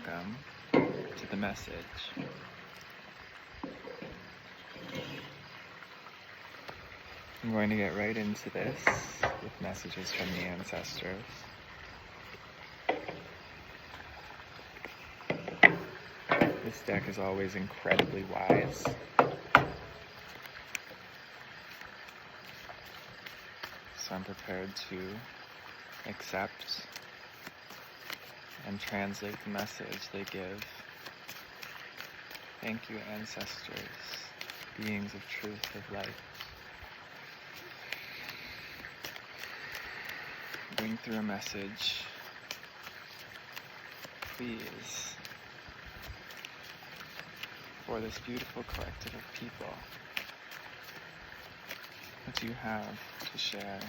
welcome to the message. I'm going to get right into this with messages from the ancestors. This deck is always incredibly wise. So I'm prepared to accept and translate the message they give. Thank you, ancestors, beings of truth, of light. Bring through a message, please, for this beautiful collective of people. What do you have to share?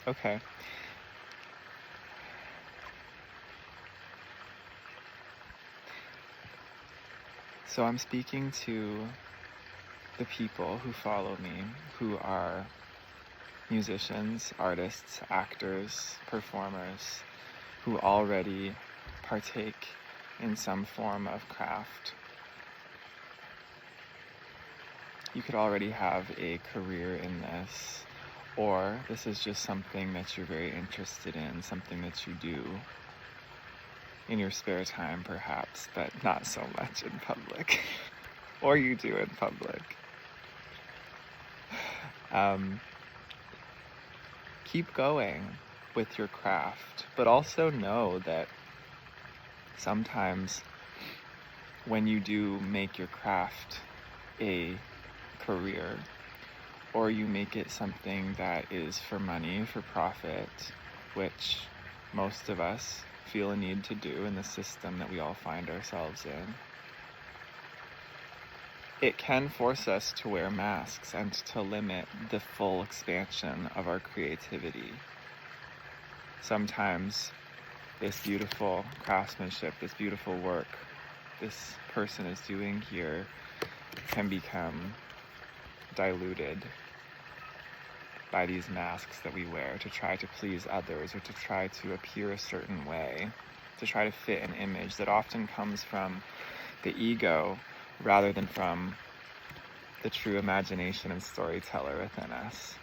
Okay. So I'm speaking to the people who follow me, who are musicians, artists, actors, performers, who already partake in some form of craft. You could already have a career in this, or this is just something that you're very interested in, something that you do in your spare time perhaps, but not so much in public. Or you do in public. Keep going with your craft, but also know that sometimes when you do make your craft a career, or you make it something that is for money, for profit, which most of us feel a need to do in the system that we all find ourselves in, it can force us to wear masks and to limit the full expansion of our creativity. Sometimes this beautiful craftsmanship, this beautiful work this person is doing here can become diluted by these masks that we wear to try to please others, or to try to appear a certain way, to try to fit an image that often comes from the ego rather than from the true imagination and storyteller within us.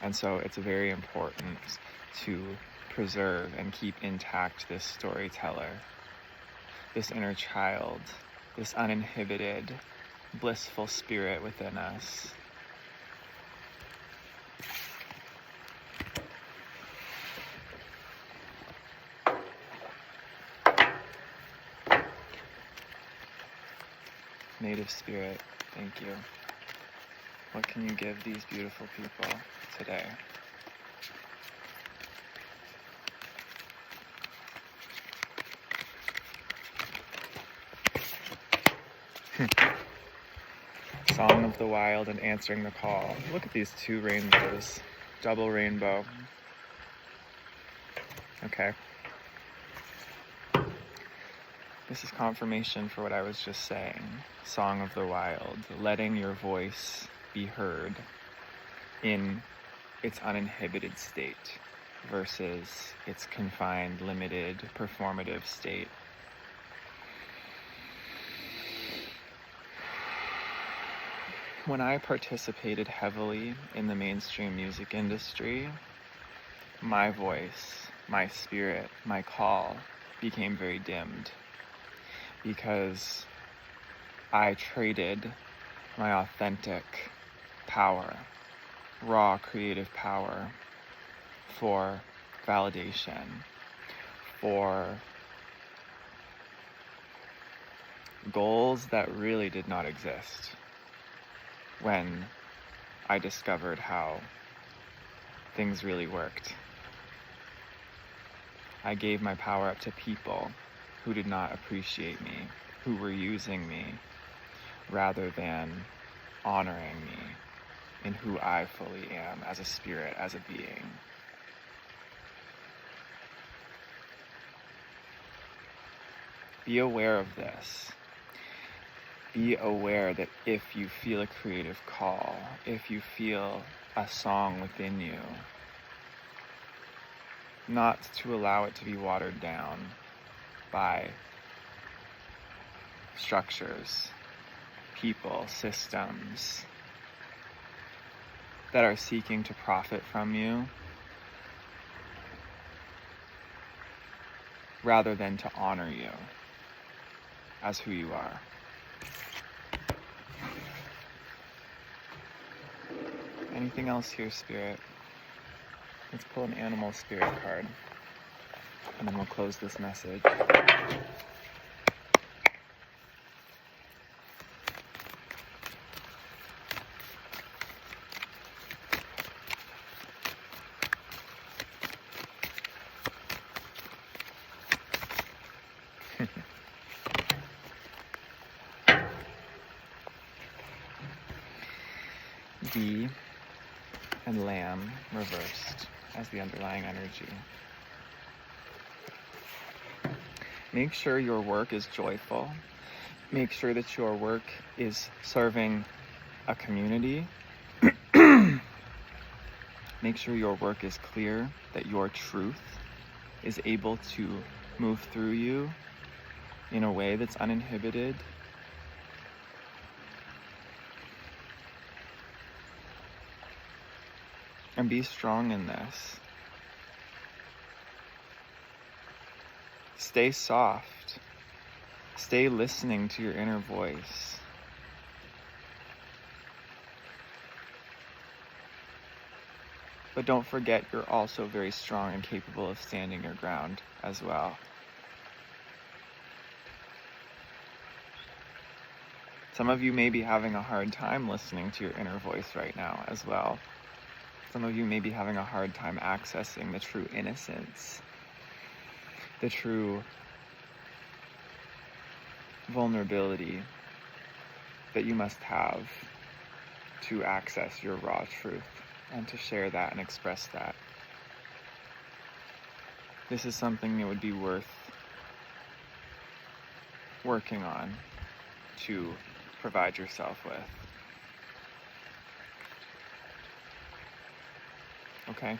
And so it's very important to preserve and keep intact this storyteller, this inner child, this uninhibited, blissful spirit within us. Native Spirit, thank you. What can you give these beautiful people today? Song of the Wild and Answering the Call. Look at these two rainbows. Double rainbow. Okay. This is confirmation for what I was just saying. Song of the Wild. Letting your voice be heard in its uninhibited state versus its confined, limited, performative state. When I participated heavily in the mainstream music industry, my voice, my spirit, my call became very dimmed because I traded my authentic power, raw creative power, for validation, for goals that really did not exist. When I discovered how things really worked, I gave my power up to people who did not appreciate me, who were using me, rather than honoring me in who I fully am as a spirit, as a being. Be aware of this. Be aware that if you feel a creative call, if you feel a song within you, not to allow it to be watered down by structures, people, systems that are seeking to profit from you rather than to honor you as who you are. Anything else here, Spirit? Let's pull an animal spirit card, and then we'll close this message. D and Lamb reversed as the underlying energy. Make sure your work is joyful. Make sure that your work is serving a community. Make sure your work is clear, that your truth is able to move through you in a way that's uninhibited. And be strong in this. Stay soft. Stay listening to your inner voice. But don't forget, you're also very strong and capable of standing your ground as well. Some of you may be having a hard time listening to your inner voice right now as well. Some of you may be having a hard time accessing the true innocence, the true vulnerability that you must have to access your raw truth and to share that and express that. This is something that would be worth working on to provide yourself with. Okay,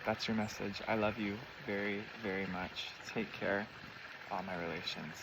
that's your message. I love you very, very much. Take care, all my relations.